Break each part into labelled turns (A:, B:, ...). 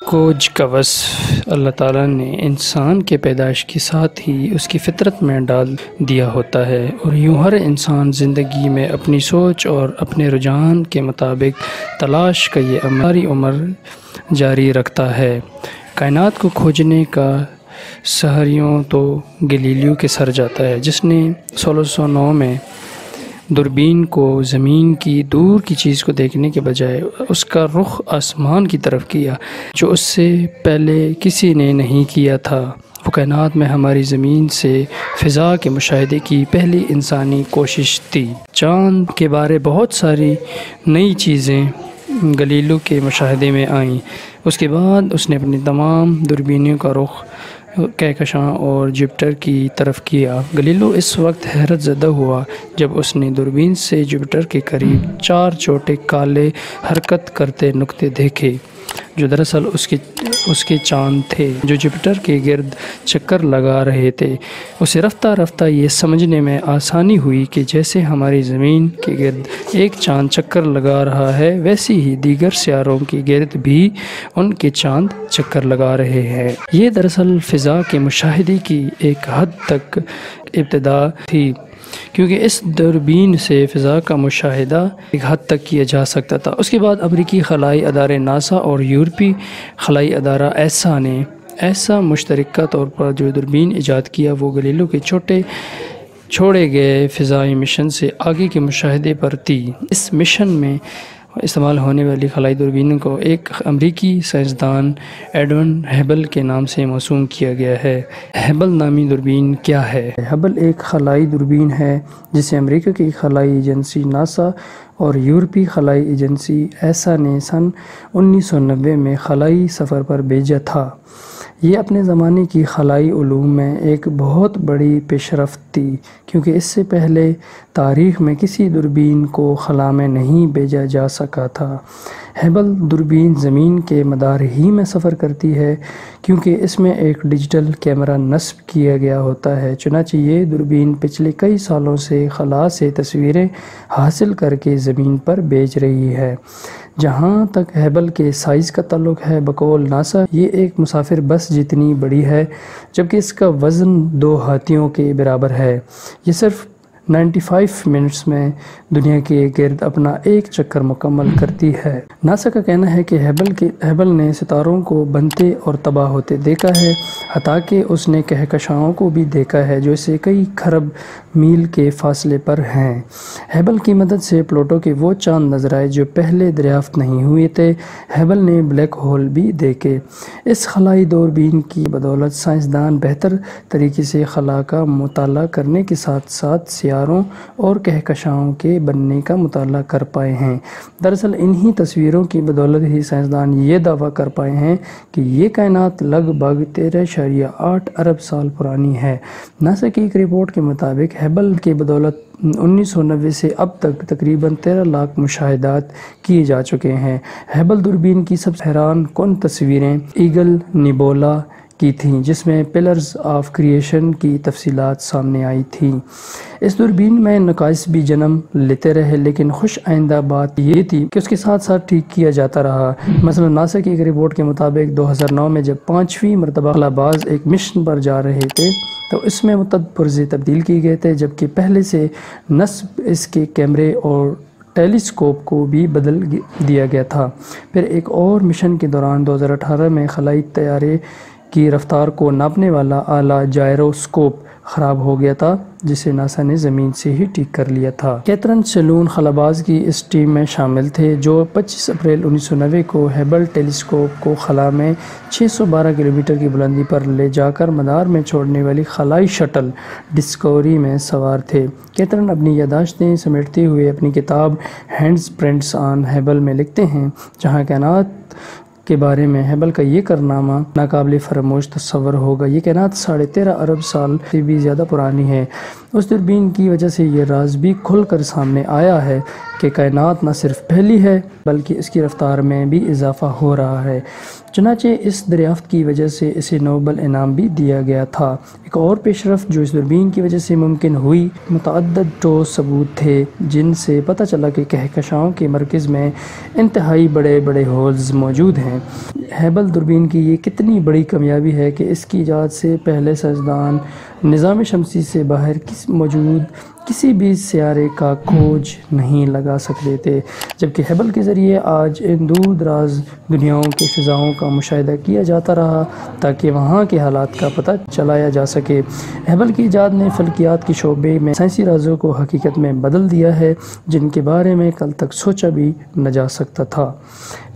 A: کوج کا وصف اللہ تعالیٰ نے انسان کے پیدائش کے ساتھ ہی اس کی فطرت میں ڈال دیا ہوتا ہے، اور یوں ہر انسان زندگی میں اپنی سوچ اور اپنے رجحان کے مطابق تلاش کا یہ ساری عمر جاری رکھتا ہے۔ کائنات کو کھوجنے کا سہریوں تو گلیلیو کے سر جاتا ہے، جس نے 1609 میں دوربین کو زمین کی دور کی چیز کو دیکھنے کے بجائے اس کا رخ آسمان کی طرف کیا، جو اس سے پہلے کسی نے نہیں کیا تھا۔ وہ کائنات میں ہماری زمین سے فضا کے مشاہدے کی پہلی انسانی کوشش تھی۔ چاند کے بارے بہت ساری نئی چیزیں گلیلیو کے مشاہدے میں آئیں۔ اس کے بعد اس نے اپنی تمام دوربینوں کا رخ کہکشاں اور جوپیٹر کی طرف کیا۔ گلیلیو اس وقت حیرت زدہ ہوا جب اس نے دوربین سے جوپیٹر کے قریب 4 چھوٹے کالے حرکت کرتے نقطے دیکھے، جو دراصل اس کے چاند تھے جو جوپیٹر کے گرد چکر لگا رہے تھے۔ اسے رفتہ رفتہ یہ سمجھنے میں آسانی ہوئی کہ جیسے ہماری زمین کے گرد ایک چاند چکر لگا رہا ہے، ویسے ہی دیگر سیاروں کے گرد بھی ان کے چاند چکر لگا رہے ہیں۔ یہ دراصل فضا کے مشاہدے کی ایک حد تک ابتدا تھی، کیونکہ اس دوربین سے فضا کا مشاہدہ ایک حد تک کیا جا سکتا تھا۔ اس کے بعد امریکی خلائی ادارے ناسا اور یورپی خلائی ادارہ ایسا نے مشترکہ طور پر جو دوربین ایجاد کیا، وہ گلیلیو کے چھوڑے گئے فضائی مشن سے آگے کے مشاہدے پر تھی۔ اس مشن میں استعمال ہونے والی خلائی دوربین کو ایک امریکی سائنسدان ایڈون ہبل کے نام سے موسوم کیا گیا ہے۔ ہبل نامی دوربین کیا ہے؟ ہبل ایک خلائی دوربین ہے جسے امریکہ کی خلائی ایجنسی ناسا اور یورپی خلائی ایجنسی ایسا نے سن 1990 میں خلائی سفر پر بھیجا تھا۔ یہ اپنے زمانے کی خلائی علوم میں ایک بہت بڑی پیش رفت تھی، کیونکہ اس سے پہلے تاریخ میں کسی دوربین کو خلا میں نہیں بھیجا جا سکا تھا۔ ہبل دوربین زمین کے مدار ہی میں سفر کرتی ہے، کیونکہ اس میں ایک ڈیجیٹل کیمرہ نصب کیا گیا ہوتا ہے۔ چنانچہ یہ دوربین پچھلے کئی سالوں سے خلا سے تصویریں حاصل کر کے زمین پر بھیج رہی ہے۔ جہاں تک ہبل کے سائز کا تعلق ہے، بقول ناسا یہ ایک مسافر بس جتنی بڑی ہے، جبکہ اس کا وزن 2 ہاتھیوں کے برابر ہے۔ یہ صرف 95 منٹس میں دنیا کے گرد اپنا ایک چکر مکمل کرتی ہے۔ ناسا کا کہنا ہے کہ ہبل نے ستاروں کو بنتے اور تباہ ہوتے دیکھا ہے، حتیٰ کہ اس نے کہکشاؤں کو بھی دیکھا ہے جو اسے کئی کھرب میل کے فاصلے پر ہیں۔ ہبل کی مدد سے پلوٹو کے وہ چاند نظر آئے جو پہلے دریافت نہیں ہوئے تھے۔ ہبل نے بلیک ہول بھی دیکھے۔ اس خلائی دوربین کی بدولت سائنسدان بہتر طریقے سے خلا کا مطالعہ کرنے کے ساتھ ساتھ سیاروں اور کہکشاؤں کے بننے کا مطالعہ کر پائے ہیں۔ دراصل انہی تصویروں کی بدولت ہی سائنسدان یہ دعویٰ کر پائے ہیں کہ یہ کائنات لگ بھگ 13.8 ارب سال پرانی ہے۔ ناسا کی ایک رپورٹ کے مطابق ہبل کی بدولت 1990 سے اب تک تقریباً 13 لاکھ مشاہدات کیے جا چکے ہیں۔ ہبل دوربین کی سب سے حیران کن تصویریں ایگل نیبولا کی تھیں، جس میں پلرز آف کریشن کی تفصیلات سامنے آئی تھیں۔ اس دوربین میں نقائص بھی جنم لیتے رہے، لیکن خوش آئندہ بات یہ تھی کہ اس کے ساتھ ساتھ ٹھیک کیا جاتا رہا۔ مثلا ناسا کی ایک رپورٹ کے مطابق 2009 میں جب 5ویں مرتبہ خلاباز ایک مشن پر جا رہے تھے تو اس میں متعدد پرزے تبدیل کیے گئے تھے، جبکہ پہلے سے نصب اس کے کیمرے اور ٹیلیسکوپ کو بھی بدل دیا گیا تھا۔ پھر ایک اور مشن کے دوران 2018 میں خلائی طیارے کی رفتار کو ناپنے والا آلہ جائروسکوپ خراب ہو گیا تھا، جسے ناسا نے زمین سے ہی ٹھیک کر لیا تھا۔ کیتھرین سیلون خلاباز کی اس ٹیم میں شامل تھے جو 25 اپریل 1990 کو ہبل ٹیلیسکوپ کو خلا میں 612 کلومیٹر کی بلندی پر لے جا کر مدار میں چھوڑنے والی خلائی شٹل ڈسکوری میں سوار تھے۔ کیتھرین اپنی یادداشتیں سمیٹتے ہوئے اپنی کتاب ہینڈز پرنٹس آن ہبل میں لکھتے ہیں، جہاں کائنات کے بارے میں ہبل کا یہ کارنامہ ناقابل فراموش تصور ہوگا۔ یہ کائنات 13.5 ارب سال سے بھی زیادہ پرانی ہے۔ اس دوربین کی وجہ سے یہ راز بھی کھل کر سامنے آیا ہے کہ کائنات نہ صرف پھیلی ہے بلکہ اس کی رفتار میں بھی اضافہ ہو رہا ہے۔ چنانچہ اس دریافت کی وجہ سے اسے نوبل انعام بھی دیا گیا تھا۔ ایک اور پیش رفت جو اس دوربین کی وجہ سے ممکن ہوئی، متعدد ٹھوس ثبوت تھے جن سے پتہ چلا کہ کہکشاؤں کے مرکز میں انتہائی بڑے بڑے ہولز موجود ہیں۔ ہبل دوربین کی یہ کتنی بڑی کامیابی ہے کہ اس کی ایجاد سے پہلے سائنسدان نظام شمسی سے باہر موجود کسی بھی سیارے کا کھوج نہیں لگا سکتے تھے، جبکہ ہبل کے ذریعے آج ان دور دراز دنیاؤں کے فضاؤں کا مشاہدہ کیا جاتا رہا تاکہ وہاں کے حالات کا پتہ چلایا جا سکے۔ ہبل کی ایجاد نے فلکیات کے شعبے میں سائنسی رازوں کو حقیقت میں بدل دیا ہے جن کے بارے میں کل تک سوچا بھی نہ جا سکتا تھا۔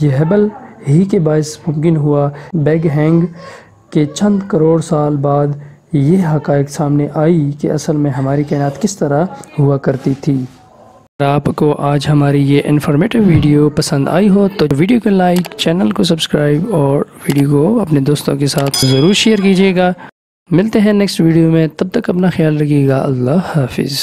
A: یہ ہبل ہی کے باعث ممکن ہوا۔ بگ ہینگ کے چند کروڑ سال بعد یہ حقائق سامنے آئی کہ اصل میں ہماری کائنات کس طرح ہوا کرتی تھی۔ اگر آپ کو آج ہماری یہ انفارمیٹیو ویڈیو پسند آئی ہو تو ویڈیو کو لائک، چینل کو سبسکرائب اور ویڈیو کو اپنے دوستوں کے ساتھ ضرور شیئر کیجیے گا۔ ملتے ہیں نیکسٹ ویڈیو میں، تب تک اپنا خیال رکھیے گا۔ اللہ حافظ۔